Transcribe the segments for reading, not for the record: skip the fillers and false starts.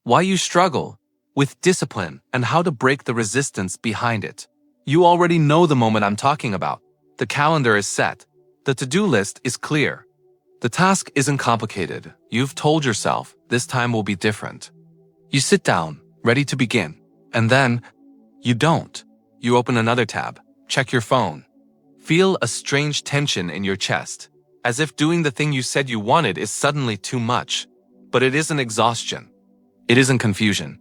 why you struggle with discipline, and how to break the resistance behind it. You already know the moment I'm talking about. The calendar is set. The to-do list is clear. The task isn't complicated. You've told yourself this time will be different. You sit down, ready to begin, and then you don't. You open another tab, check your phone. Feel a strange tension in your chest, as if doing the thing you said you wanted is suddenly too much. But it isn't exhaustion. It isn't confusion.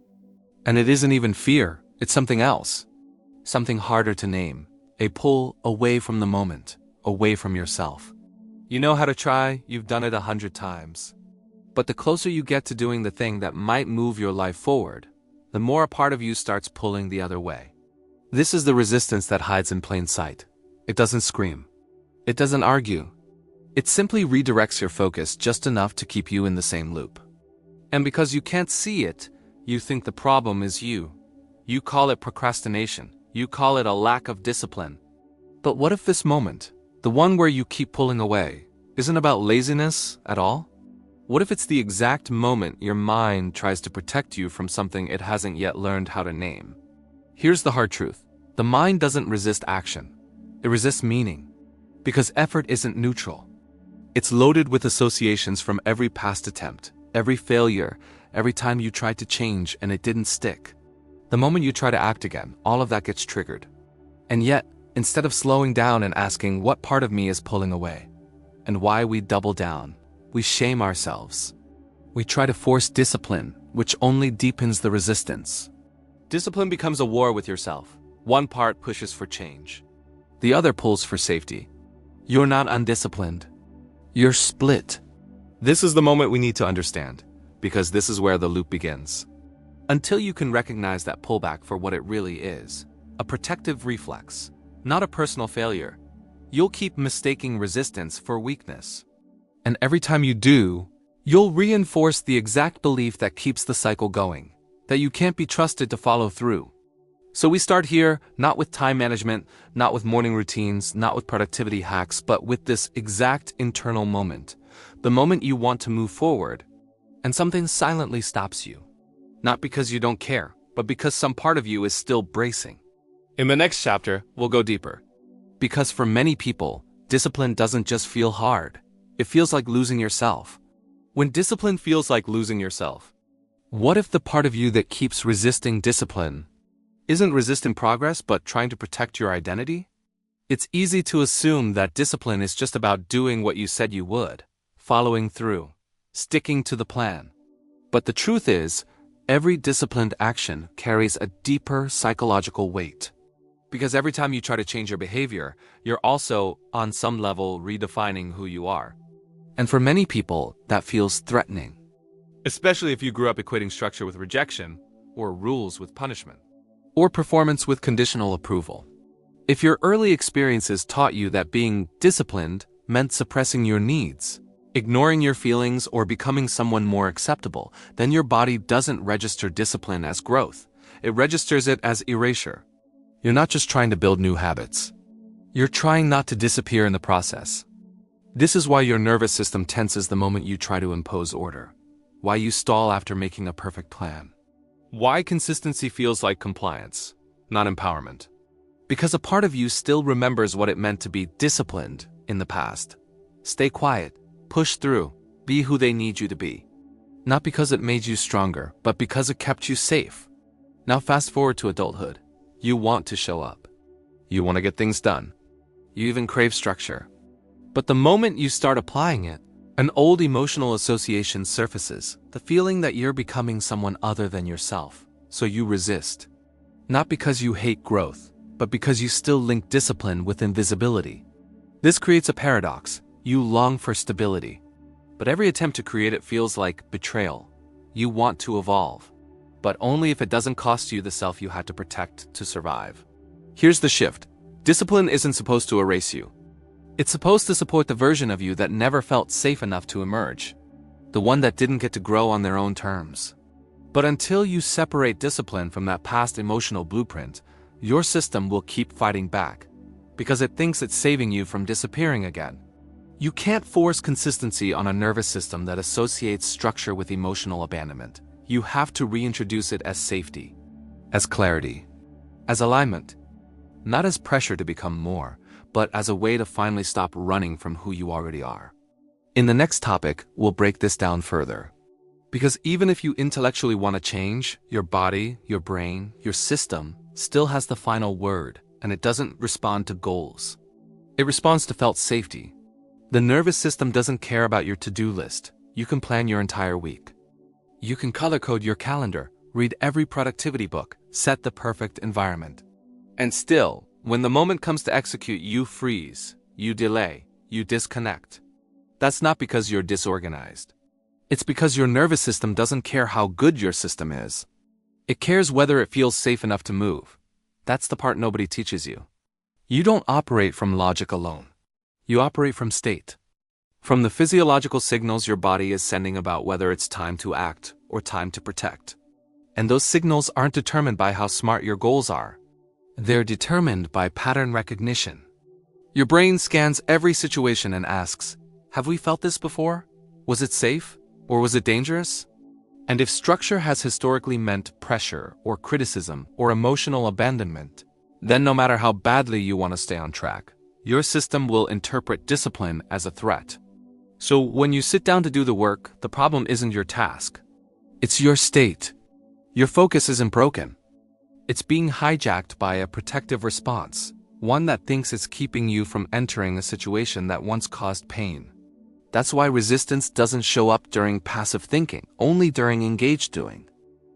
And it isn't even fear. It's something else. Something harder to name. A pull away from the moment, away from yourself. You know how to try, you've done it 100 times. But the closer you get to doing the thing that might move your life forward, the more a part of you starts pulling the other way. This is the resistance that hides in plain sight. It doesn't scream. It doesn't argue. It simply redirects your focus just enough to keep you in the same loop. And because you can't see it, you think the problem is you. You call it procrastination. You call it a lack of discipline. But what if this moment, the one where you keep pulling away, isn't about laziness at all? What if it's the exact moment your mind tries to protect you from something it hasn't yet learned how to name? Here's the hard truth. The mind doesn't resist action. It resists meaning. Because effort isn't neutral. It's loaded with associations from every past attempt, every failure, every time you tried to change and it didn't stick. The moment you try to act again, all of that gets triggered. And yet, instead of slowing down and asking what part of me is pulling away, and why we double down, we shame ourselves. We try to force discipline, which only deepens the resistance. Discipline becomes a war with yourself. One part pushes for change. The other pulls for safety. You're not undisciplined. You're split. This is the moment we need to understand, because this is where the loop begins. Until you can recognize that pullback for what it really is, a protective reflex, not a personal failure, you'll keep mistaking resistance for weakness. And every time you do, you'll reinforce the exact belief that keeps the cycle going, that you can't be trusted to follow through. So we start here, not with time management, not with morning routines, not with productivity hacks, but with this exact internal moment, the moment you want to move forward, and something silently stops you. Not because you don't care, but because some part of you is still bracing. In the next chapter, we'll go deeper. Because for many people, discipline doesn't just feel hard. It feels like losing yourself. When discipline feels like losing yourself, what if the part of you that keeps resisting discipline isn't resisting progress but trying to protect your identity? It's easy to assume that discipline is just about doing what you said you would, following through, sticking to the plan. But the truth is, every disciplined action carries a deeper psychological weight. Because every time you try to change your behavior, you're also, on some level, redefining who you are. And for many people, that feels threatening. Especially if you grew up equating structure with rejection, or rules with punishment, or performance with conditional approval. If your early experiences taught you that being disciplined meant suppressing your needs, ignoring your feelings, or becoming someone more acceptable, then your body doesn't register discipline as growth. It registers it as erasure. You're not just trying to build new habits. You're trying not to disappear in the process. This is why your nervous system tenses the moment you try to impose order. Why you stall after making a perfect plan. Why consistency feels like compliance, not empowerment. Because a part of you still remembers what it meant to be disciplined in the past. Stay quiet, push through, be who they need you to be. Not because it made you stronger, but because it kept you safe. Now fast forward to adulthood. You want to show up. You want to get things done. You even crave structure. But the moment you start applying it, an old emotional association surfaces, the feeling that you're becoming someone other than yourself. So you resist. Not because you hate growth, but because you still link discipline with invisibility. This creates a paradox. You long for stability, but every attempt to create it feels like betrayal. You want to evolve, but only if it doesn't cost you the self you had to protect to survive. Here's the shift. Discipline isn't supposed to erase you. It's supposed to support the version of you that never felt safe enough to emerge, the one that didn't get to grow on their own terms. But until you separate discipline from that past emotional blueprint, your system will keep fighting back, because it thinks it's saving you from disappearing again. You can't force consistency on a nervous system that associates structure with emotional abandonment. you have to reintroduce it as safety, as clarity, as alignment, not as pressure to become more, but as a way to finally stop running from who you already are. In the next topic, we'll break this down further. Because even if you intellectually want to change, your body, your brain, your system still has the final word, and it doesn't respond to goals. It responds to felt safety. The nervous system doesn't care about your to-do list. You can plan your entire week. You can color code your calendar, read every productivity book, set the perfect environment. And still, when the moment comes to execute, you freeze, you delay, you disconnect. That's not because you're disorganized. It's because your nervous system doesn't care how good your system is. It cares whether it feels safe enough to move. That's the part nobody teaches you. You don't operate from logic alone. You operate from state. From the physiological signals your body is sending about whether it's time to act or time to protect. And those signals aren't determined by how smart your goals are. They're determined by pattern recognition. Your brain scans every situation and asks, have we felt this before? Was it safe? Or was it dangerous? And if structure has historically meant pressure or criticism or emotional abandonment, then no matter how badly you want to stay on track, your system will interpret discipline as a threat. So when you sit down to do the work, the problem isn't your task. It's your state. Your focus isn't broken. It's being hijacked by a protective response, one that thinks it's keeping you from entering a situation that once caused pain. That's why resistance doesn't show up during passive thinking, only during engaged doing.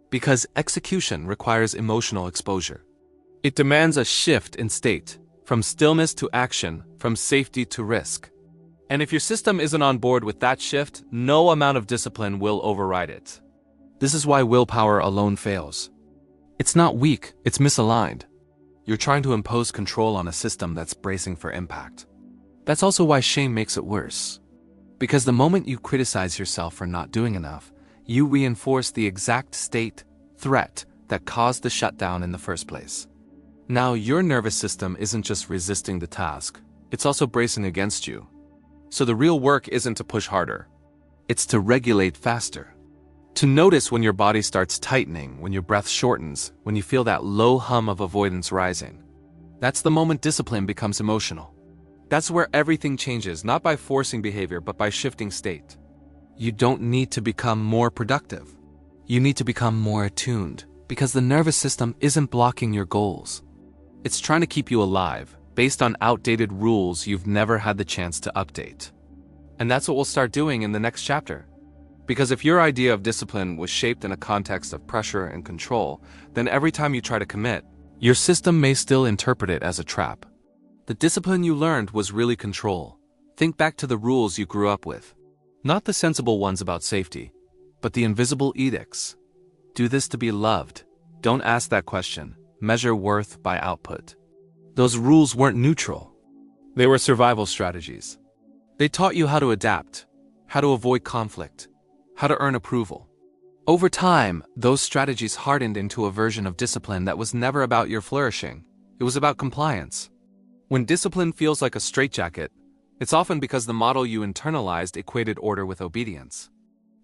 Because execution requires emotional exposure. It demands a shift in state, from stillness to action, from safety to risk. And if your system isn't on board with that shift, no amount of discipline will override it. This is why willpower alone fails. It's not weak, it's misaligned. You're trying to impose control on a system that's bracing for impact. That's also why shame makes it worse. Because the moment you criticize yourself for not doing enough, you reinforce the exact state, threat, that caused the shutdown in the first place. Now, your nervous system isn't just resisting the task, it's also bracing against you. So the real work isn't to push harder. It's to regulate faster. To notice when your body starts tightening, when your breath shortens, when you feel that low hum of avoidance rising. That's the moment discipline becomes emotional. That's where everything changes, not by forcing behavior, but by shifting state. You don't need to become more productive. You need to become more attuned, because the nervous system isn't blocking your goals. It's trying to keep you alive, based on outdated rules you've never had the chance to update. And that's what we'll start doing in the next chapter. Because if your idea of discipline was shaped in a context of pressure and control, then every time you try to commit, your system may still interpret it as a trap. The discipline you learned was really control. Think back to the rules you grew up with. Not the sensible ones about safety, but the invisible edicts. Do this to be loved. Don't ask that question. Measure worth by output. Those rules weren't neutral. They were survival strategies. They taught you how to adapt, how to avoid conflict, how to earn approval. Over time, those strategies hardened into a version of discipline that was never about your flourishing. It was about compliance. When discipline feels like a straitjacket, it's often because the model you internalized equated order with obedience.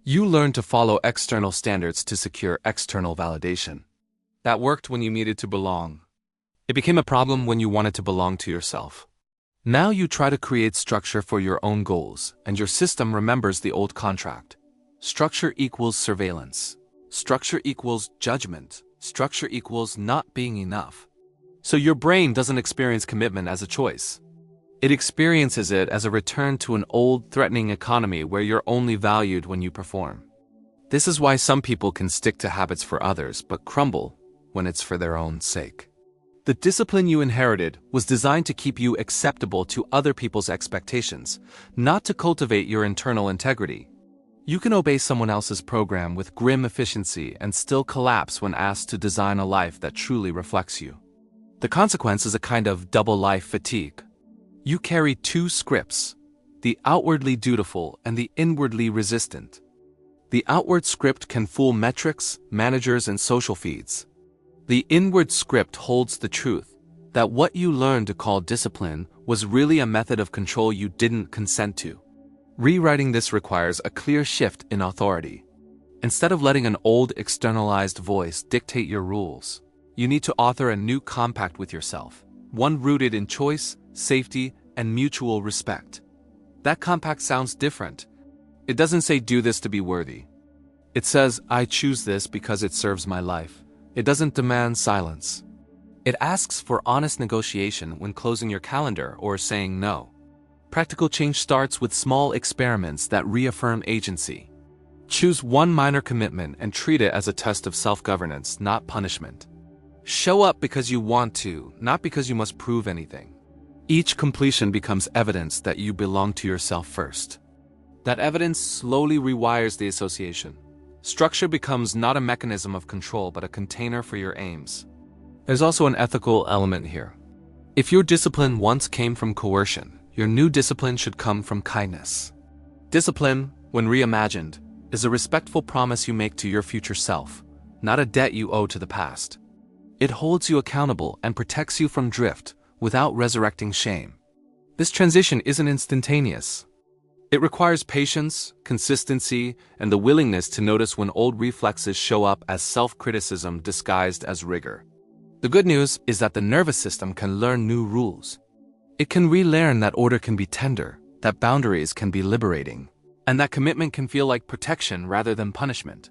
You learned to follow external standards to secure external validation. That worked when you needed to belong. It became a problem when you wanted to belong to yourself. Now you try to create structure for your own goals, and your system remembers the old contract. Structure equals surveillance. Structure equals judgment. Structure equals not being enough. So your brain doesn't experience commitment as a choice. It experiences it as a return to an old, threatening economy where you're only valued when you perform. This is why some people can stick to habits for others but crumble when it's for their own sake. The discipline you inherited was designed to keep you acceptable to other people's expectations, not to cultivate your internal integrity. You can obey someone else's program with grim efficiency and still collapse when asked to design a life that truly reflects you. The consequence is a kind of double life fatigue. You carry two scripts, the outwardly dutiful and the inwardly resistant. The outward script can fool metrics, managers, and social feeds. The inward script holds the truth that what you learned to call discipline was really a method of control you didn't consent to. Rewriting this requires a clear shift in authority. Instead of letting an old externalized voice dictate your rules, you need to author a new compact with yourself, one rooted in choice, safety, and mutual respect. That compact sounds different. It doesn't say do this to be worthy. It says I choose this because it serves my life. It doesn't demand silence. It asks for honest negotiation when closing your calendar or saying no. Practical change starts with small experiments that reaffirm agency. Choose one minor commitment and treat it as a test of self-governance, not punishment. Show up because you want to, not because you must prove anything. Each completion becomes evidence that you belong to yourself first. That evidence slowly rewires the association. Structure becomes not a mechanism of control but a container for your aims. There's also an ethical element here. If your discipline once came from coercion, your new discipline should come from kindness. Discipline, when reimagined, is a respectful promise you make to your future self, not a debt you owe to the past. It holds you accountable and protects you from drift without resurrecting shame. This transition isn't instantaneous. It requires patience, consistency, and the willingness to notice when old reflexes show up as self-criticism disguised as rigor. The good news is that the nervous system can learn new rules. It can relearn that order can be tender, that boundaries can be liberating, and that commitment can feel like protection rather than punishment.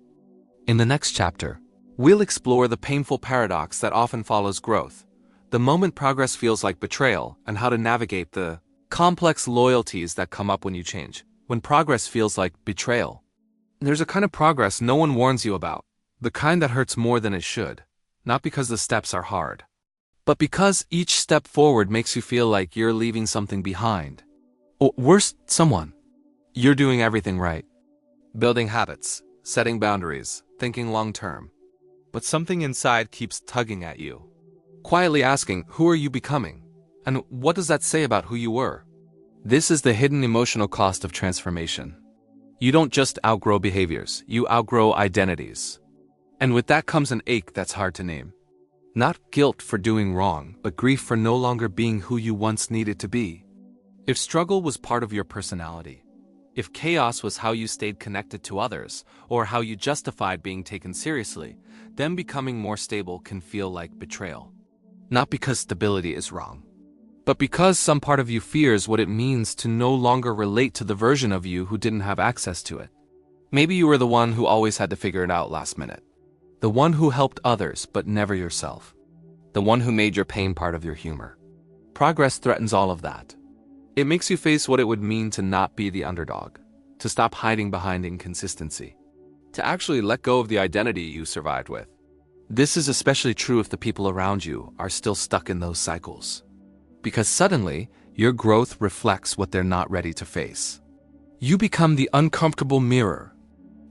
In the next chapter, we'll explore the painful paradox that often follows growth, the moment progress feels like betrayal, and how to navigate the complex loyalties that come up when you change, when progress feels like betrayal. There's a kind of progress no one warns you about, the kind that hurts more than it should, not because the steps are hard, but because each step forward makes you feel like you're leaving something behind. Or worse, someone. You're doing everything right. Building habits, setting boundaries, thinking long-term. But something inside keeps tugging at you, quietly asking, who are you becoming? And what does that say about who you were? This is the hidden emotional cost of transformation. You don't just outgrow behaviors, you outgrow identities. And with that comes an ache that's hard to name. Not guilt for doing wrong, but grief for no longer being who you once needed to be. If struggle was part of your personality, if chaos was how you stayed connected to others, or how you justified being taken seriously, then becoming more stable can feel like betrayal. Not because stability is wrong, but because some part of you fears what it means to no longer relate to the version of you who didn't have access to it. Maybe you were the one who always had to figure it out last minute. The one who helped others but never yourself. The one who made your pain part of your humor. Progress threatens all of that. It makes you face what it would mean to not be the underdog, to stop hiding behind inconsistency, to actually let go of the identity you survived with. This is especially true if the people around you are still stuck in those cycles. Because suddenly, your growth reflects what they're not ready to face. You become the uncomfortable mirror.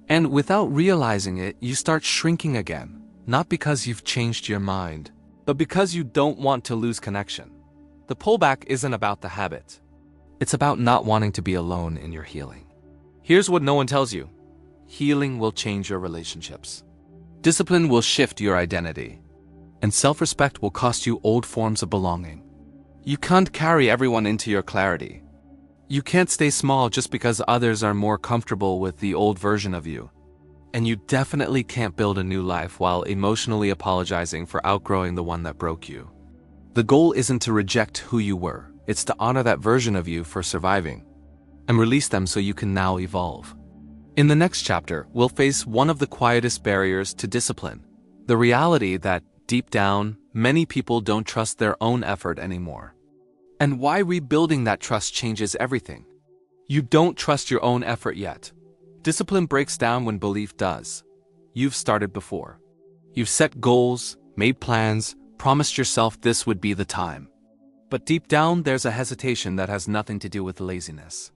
And without realizing it, you start shrinking again, not because you've changed your mind, but because you don't want to lose connection. The pullback isn't about the habit. It's about not wanting to be alone in your healing. Here's what no one tells you. Healing will change your relationships. Discipline will shift your identity. And self-respect will cost you old forms of belonging. You can't carry everyone into your clarity. You can't stay small just because others are more comfortable with the old version of you. And you definitely can't build a new life while emotionally apologizing for outgrowing the one that broke you. The goal isn't to reject who you were, it's to honor that version of you for surviving, and release them so you can now evolve. In the next chapter, we'll face one of the quietest barriers to discipline, the reality that, deep down, many people don't trust their own effort anymore. And why rebuilding that trust changes everything. You don't trust your own effort yet. Discipline breaks down when belief does. You've started before. You've set goals, made plans, promised yourself this would be the time. But deep down, there's a hesitation that has nothing to do with laziness.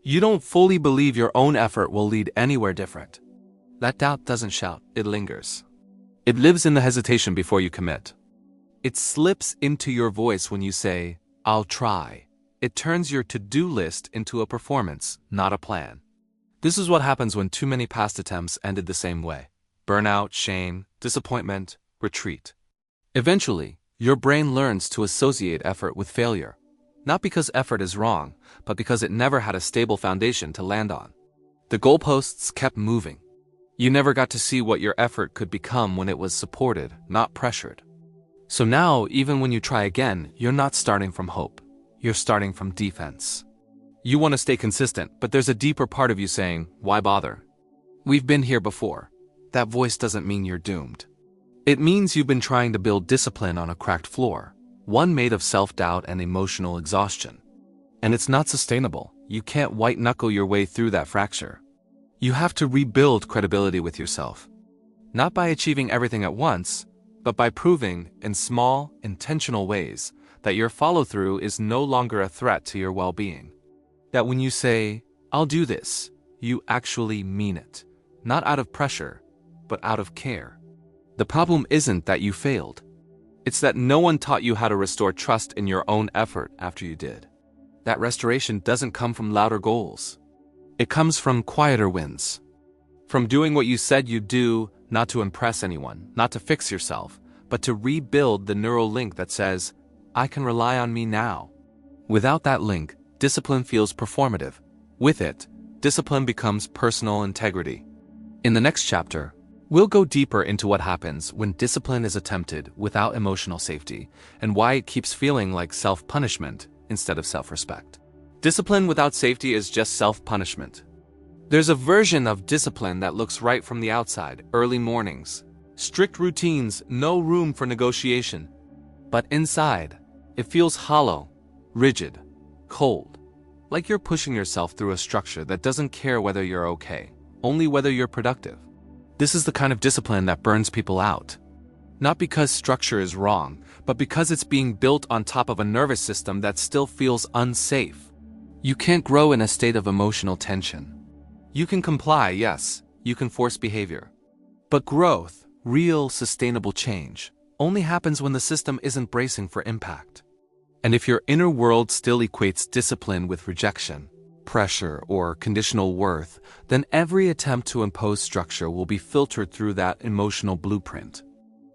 You don't fully believe your own effort will lead anywhere different. That doubt doesn't shout, it lingers. It lives in the hesitation before you commit. It slips into your voice when you say, I'll try. It turns your to-do list into a performance, not a plan. This is what happens when too many past attempts ended the same way. Burnout, shame, disappointment, retreat. Eventually, your brain learns to associate effort with failure. Not because effort is wrong, but because it never had a stable foundation to land on. The goalposts kept moving. You never got to see what your effort could become when it was supported, not pressured. So now, even when you try again, you're not starting from hope. You're starting from defense. You want to stay consistent, but there's a deeper part of you saying, why bother? We've been here before. That voice doesn't mean you're doomed. It means you've been trying to build discipline on a cracked floor, one made of self-doubt and emotional exhaustion. And it's not sustainable. You can't white-knuckle your way through that fracture. You have to rebuild credibility with yourself. Not by achieving everything at once, but by proving, in small, intentional ways, that your follow-through is no longer a threat to your well-being. That when you say, I'll do this, you actually mean it. Not out of pressure, but out of care. The problem isn't that you failed. It's that no one taught you how to restore trust in your own effort after you did. That restoration doesn't come from louder goals. It comes from quieter wins. From doing what you said you'd do, not to impress anyone, not to fix yourself, but to rebuild the neural link that says, I can rely on me now. Without that link, discipline feels performative. With it, discipline becomes personal integrity. In the next chapter, we'll go deeper into what happens when discipline is attempted without emotional safety and why it keeps feeling like self-punishment instead of self-respect. Discipline without safety is just self-punishment. There's a version of discipline that looks right from the outside, early mornings, strict routines, no room for negotiation. But inside, it feels hollow, rigid, cold, like you're pushing yourself through a structure that doesn't care whether you're okay, only whether you're productive. This is the kind of discipline that burns people out. Not because structure is wrong, but because it's being built on top of a nervous system that still feels unsafe. You can't grow in a state of emotional tension. You can comply, yes, you can force behavior. But growth, real sustainable change, only happens when the system isn't bracing for impact. And if your inner world still equates discipline with rejection, pressure, or conditional worth, then every attempt to impose structure will be filtered through that emotional blueprint.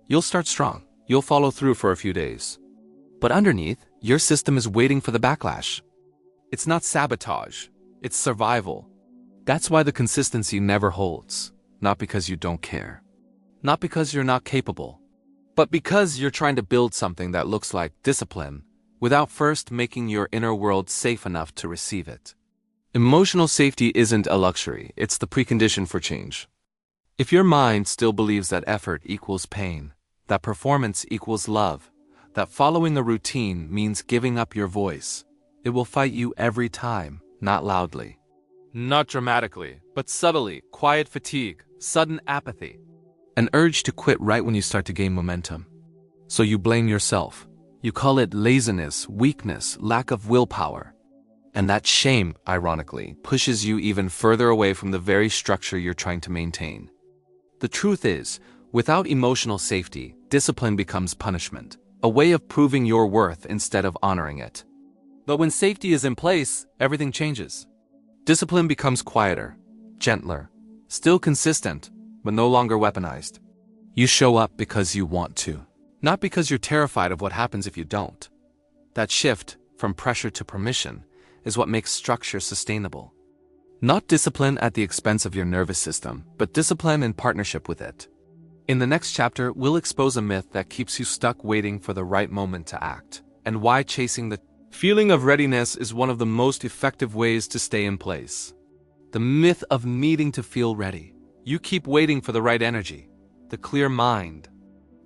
You'll start strong. You'll follow through for a few days. But underneath, your system is waiting for the backlash. It's not sabotage. It's survival. That's why the consistency never holds. Not because you don't care. Not because you're not capable. But because you're trying to build something that looks like discipline without first making your inner world safe enough to receive it. Emotional safety isn't a luxury. It's the precondition for change. If your mind still believes that effort equals pain, that performance equals love, that following a routine means giving up your voice, it will fight you every time, not loudly. Not dramatically, but subtly, quiet fatigue, sudden apathy. An urge to quit right when you start to gain momentum. So you blame yourself. You call it laziness, weakness, lack of willpower. And that shame, ironically, pushes you even further away from the very structure you're trying to maintain. The truth is, without emotional safety, discipline becomes punishment, a way of proving your worth instead of honoring it. But when safety is in place, everything changes. Discipline becomes quieter, gentler, still consistent, but no longer weaponized. You show up because you want to, not because you're terrified of what happens if you don't. That shift, from pressure to permission, is what makes structure sustainable. Not discipline at the expense of your nervous system, but discipline in partnership with it. In the next chapter, we'll expose a myth that keeps you stuck waiting for the right moment to act, and why chasing the feeling of readiness is one of the most effective ways to stay in place. The myth of needing to feel ready. You keep waiting for the right energy, the clear mind,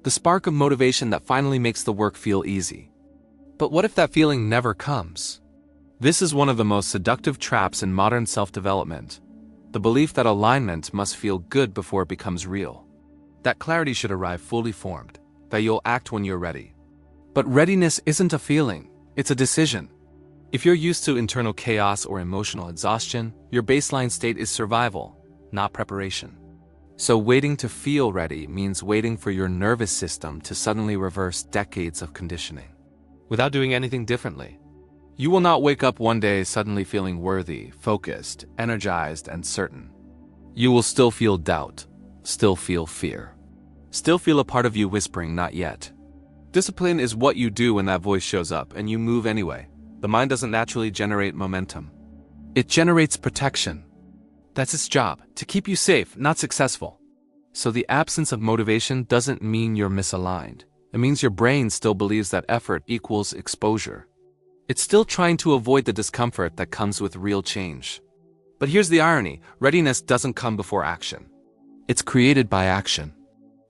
the spark of motivation that finally makes the work feel easy. But what if that feeling never comes? This is one of the most seductive traps in modern self-development. The belief that alignment must feel good before it becomes real. That clarity should arrive fully formed, that you'll act when you're ready. But readiness isn't a feeling, it's a decision. If you're used to internal chaos or emotional exhaustion, your baseline state is survival, not preparation. So waiting to feel ready means waiting for your nervous system to suddenly reverse decades of conditioning, without doing anything differently. You will not wake up one day suddenly feeling worthy, focused, energized, and certain. You will still feel doubt, still feel fear, still feel a part of you whispering, not yet. Discipline is what you do when that voice shows up and you move anyway. The mind doesn't naturally generate momentum. It generates protection. That's its job, to keep you safe, not successful. So the absence of motivation doesn't mean you're misaligned. It means your brain still believes that effort equals exposure. It's still trying to avoid the discomfort that comes with real change. But here's the irony: readiness doesn't come before action. It's created by action.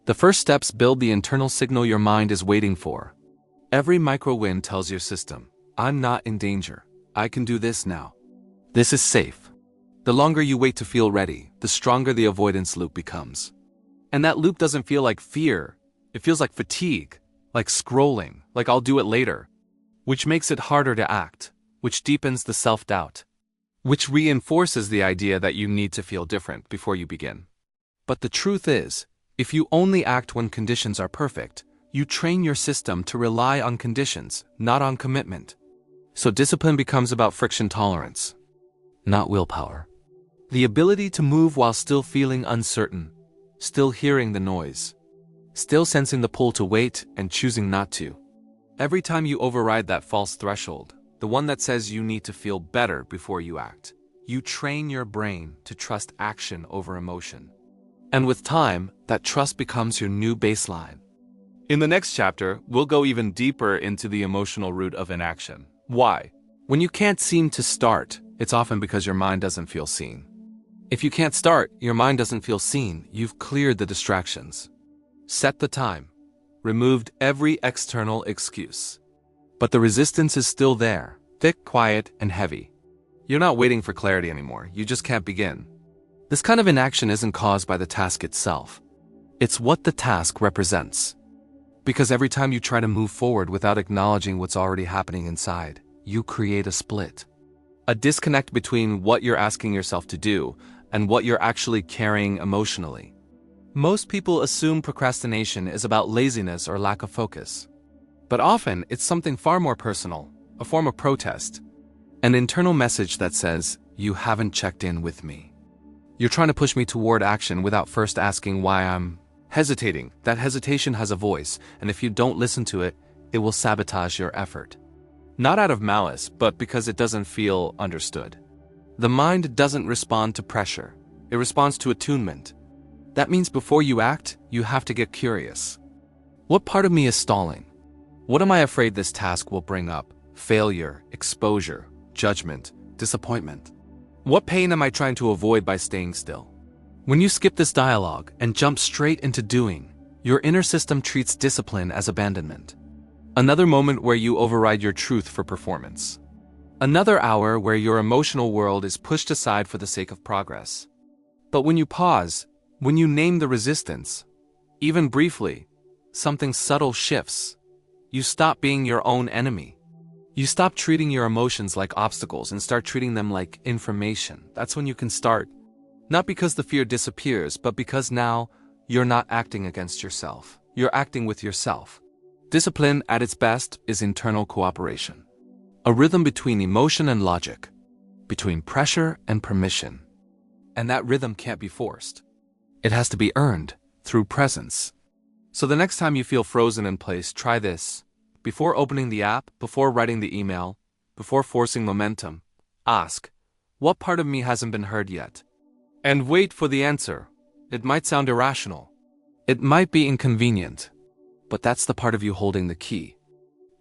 The first steps build the internal signal your mind is waiting for. Every micro win tells your system, I'm not in danger. I can do this now. This is safe. The longer you wait to feel ready, the stronger the avoidance loop becomes. And that loop doesn't feel like fear. It feels like fatigue, like scrolling, like I'll do it later, which makes it harder to act, which deepens the self-doubt, which reinforces the idea that you need to feel different before you begin. But the truth is, if you only act when conditions are perfect, you train your system to rely on conditions, not on commitment. So discipline becomes about friction tolerance, not willpower. The ability to move while still feeling uncertain, still hearing the noise, still sensing the pull to wait and choosing not to. Every time you override that false threshold, the one that says you need to feel better before you act, you train your brain to trust action over emotion. And with time, that trust becomes your new baseline. In the next chapter, we'll go even deeper into the emotional root of inaction. Why? When you can't seem to start, it's often because your mind doesn't feel seen. If you can't start, your mind doesn't feel seen, you've cleared the distractions. Set the time. Removed every external excuse. But the resistance is still there, thick, quiet, and heavy. You're not waiting for clarity anymore, you just can't begin. This kind of inaction isn't caused by the task itself. It's what the task represents. Because every time you try to move forward without acknowledging what's already happening inside, you create a split. A disconnect between what you're asking yourself to do and what you're actually carrying emotionally. Most people assume procrastination is about laziness or lack of focus. But often, it's something far more personal, a form of protest. An internal message that says, you haven't checked in with me. You're trying to push me toward action without first asking why I'm hesitating. That hesitation has a voice, and if you don't listen to it, it will sabotage your effort. Not out of malice, but because it doesn't feel understood. The mind doesn't respond to pressure. It responds to attunement. That means before you act, you have to get curious. What part of me is stalling? What am I afraid this task will bring up? Failure, exposure, judgment, disappointment. What pain am I trying to avoid by staying still? When you skip this dialogue and jump straight into doing, your inner system treats discipline as abandonment. Another moment where you override your truth for performance. Another hour where your emotional world is pushed aside for the sake of progress. But when you pause, when you name the resistance, even briefly, something subtle shifts. You stop being your own enemy. You stop treating your emotions like obstacles and start treating them like information. That's when you can start. Not because the fear disappears, but because now you're not acting against yourself. You're acting with yourself. Discipline at its best is internal cooperation. A rhythm between emotion and logic, between pressure and permission. And that rhythm can't be forced. It has to be earned through presence. So the next time you feel frozen in place, try this. Before opening the app, before writing the email, before forcing momentum, ask, what part of me hasn't been heard yet? And wait for the answer. It might sound irrational. It might be inconvenient. But that's the part of you holding the key.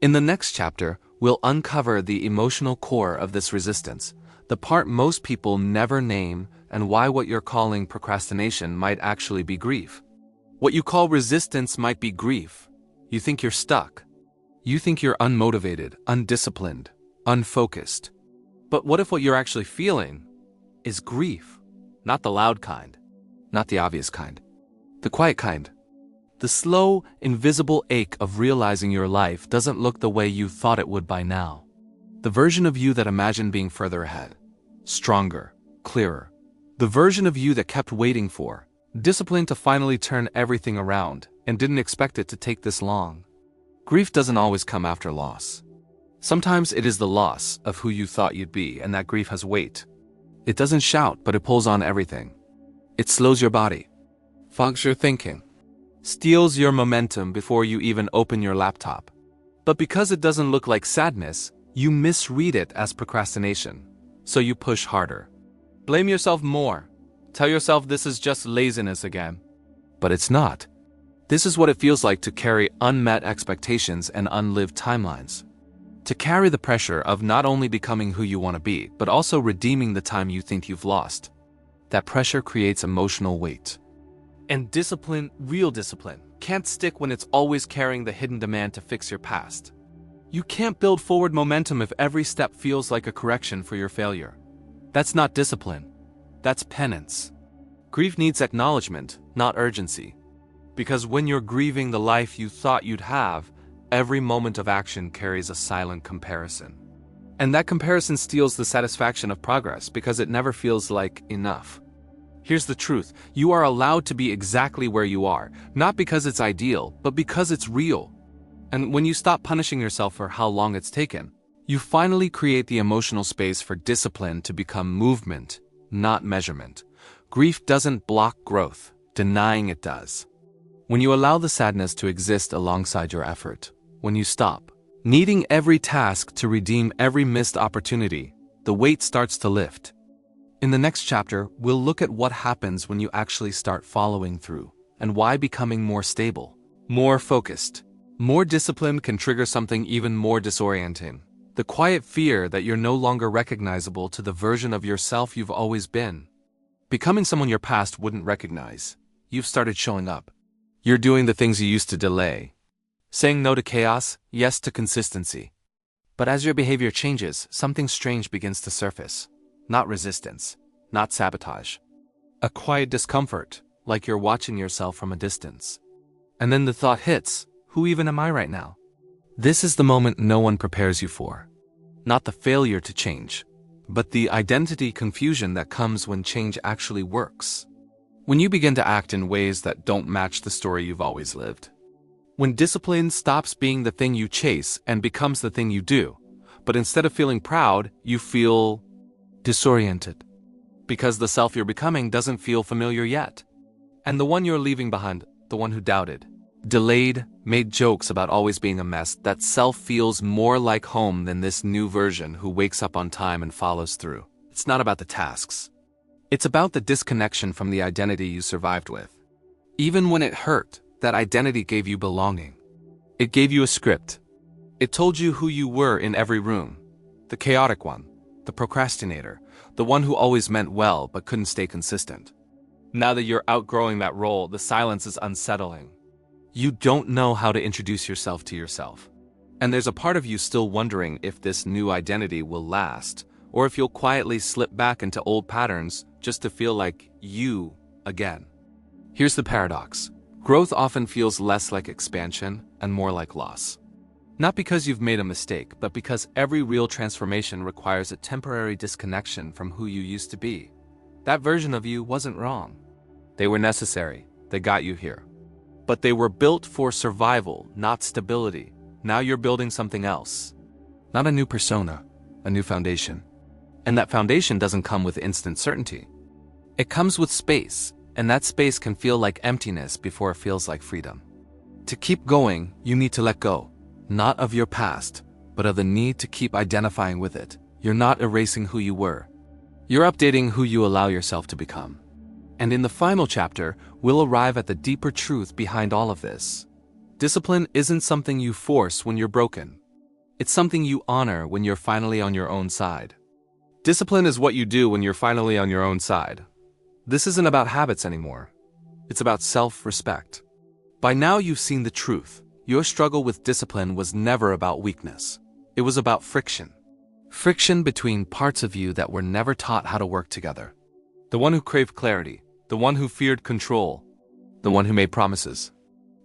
In the next chapter, we'll uncover the emotional core of this resistance, the part most people never name, and why what you're calling procrastination might actually be grief. What you call resistance might be grief. You think you're stuck. You think you're unmotivated, undisciplined, unfocused. But what if what you're actually feeling is grief? Not the loud kind, not the obvious kind, the quiet kind. The slow, invisible ache of realizing your life doesn't look the way you thought it would by now. The version of you that imagined being further ahead, stronger, clearer. The version of you that kept waiting for, disciplined to finally turn everything around, and didn't expect it to take this long. Grief doesn't always come after loss. Sometimes it is the loss of who you thought you'd be, and that grief has weight. It doesn't shout, but it pulls on everything. It slows your body, fogs your thinking, steals your momentum before you even open your laptop. But because it doesn't look like sadness, you misread it as procrastination, so you push harder. Blame yourself more, Tell yourself this is just laziness again. But it's not. This is what it feels like to carry unmet expectations and unlived timelines. To carry the pressure of not only becoming who you want to be, but also redeeming the time you think you've lost. That pressure creates emotional weight. And discipline, real discipline, can't stick when it's always carrying the hidden demand to fix your past. You can't build forward momentum if every step feels like a correction for your failure. That's not discipline. That's penance. Grief needs acknowledgement, not urgency. Because when you're grieving the life you thought you'd have, every moment of action carries a silent comparison. And that comparison steals the satisfaction of progress because it never feels like enough. Here's the truth: you are allowed to be exactly where you are, not because it's ideal, but because it's real. And when you stop punishing yourself for how long it's taken, you finally create the emotional space for discipline to become movement, not measurement. Grief doesn't block growth, denying it does. When you allow the sadness to exist alongside your effort, when you stop needing every task to redeem every missed opportunity, the weight starts to lift. In the next chapter, we'll look at what happens when you actually start following through, and why becoming more stable, more focused, more disciplined can trigger something even more disorienting. The quiet fear that you're no longer recognizable to the version of yourself you've always been. Becoming someone your past wouldn't recognize. You've started showing up. You're doing the things you used to delay. Saying no to chaos, yes to consistency. But as your behavior changes, something strange begins to surface. Not resistance, not sabotage. A quiet discomfort, like you're watching yourself from a distance. And then the thought hits, who even am I right now? This is the moment no one prepares you for. Not the failure to change, but the identity confusion that comes when change actually works. When you begin to act in ways that don't match the story you've always lived. When discipline stops being the thing you chase and becomes the thing you do, but instead of feeling proud, you feel disoriented. Because the self you're becoming doesn't feel familiar yet. And the one you're leaving behind, the one who doubted, delayed, made jokes about always being a mess, that self feels more like home than this new version who wakes up on time and follows through. It's not about the tasks. It's about the disconnection from the identity you survived with. Even when it hurt, that identity gave you belonging. It gave you a script. It told you who you were in every room. The chaotic one, the procrastinator, the one who always meant well but couldn't stay consistent. Now that you're outgrowing that role, the silence is unsettling. You don't know how to introduce yourself to yourself. And there's a part of you still wondering if this new identity will last, or if you'll quietly slip back into old patterns just to feel like you again. Here's the paradox. Growth often feels less like expansion and more like loss. Not because you've made a mistake, but because every real transformation requires a temporary disconnection from who you used to be. That version of you wasn't wrong. They were necessary. They got you here. But they were built for survival, not stability. Now you're building something else. Not a new persona, a new foundation. And that foundation doesn't come with instant certainty. It comes with space, and that space can feel like emptiness before it feels like freedom. To keep going, you need to let go. Not of your past, but of the need to keep identifying with it. You're not erasing who you were. You're updating who you allow yourself to become. And in the final chapter, we'll arrive at the deeper truth behind all of this. Discipline isn't something you force when you're broken. It's something you honor when you're finally on your own side. Discipline is what you do when you're finally on your own side. This isn't about habits anymore. It's about self-respect. By now you've seen the truth. Your struggle with discipline was never about weakness. It was about friction. Friction between parts of you that were never taught how to work together. The one who craved clarity. The one who feared control. The one who made promises.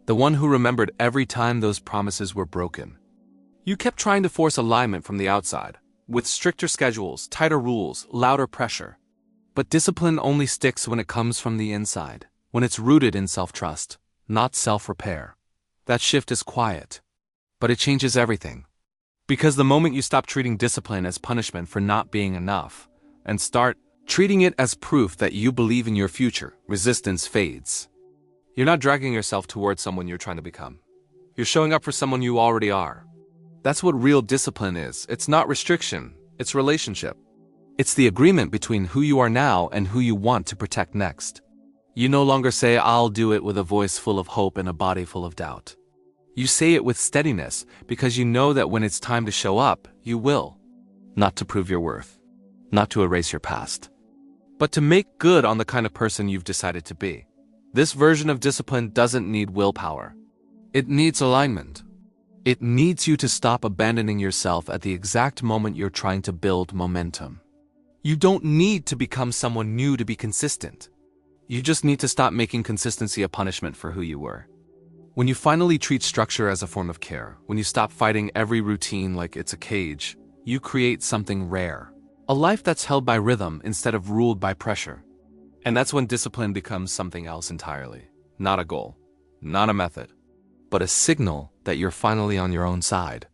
The one who remembered every time those promises were broken. You kept trying to force alignment from the outside, with stricter schedules, tighter rules, louder pressure. But discipline only sticks when it comes from the inside, when it's rooted in self-trust, not self-repair. That shift is quiet, but it changes everything. Because the moment you stop treating discipline as punishment for not being enough, and start treating it as proof that you believe in your future, resistance fades. You're not dragging yourself towards someone you're trying to become. You're showing up for someone you already are. That's what real discipline is. It's not restriction, it's relationship. It's the agreement between who you are now and who you want to protect next. You no longer say, "I'll do it," with a voice full of hope and a body full of doubt. You say it with steadiness because you know that when it's time to show up, you will. Not to prove your worth, not to erase your past, but to make good on the kind of person you've decided to be. This version of discipline doesn't need willpower. It needs alignment. It needs you to stop abandoning yourself at the exact moment you're trying to build momentum. You don't need to become someone new to be consistent. You just need to stop making consistency a punishment for who you were. When you finally treat structure as a form of care, when you stop fighting every routine like it's a cage, you create something rare. A life that's held by rhythm instead of ruled by pressure. And that's when discipline becomes something else entirely. Not a goal, not a method, but a signal that you're finally on your own side.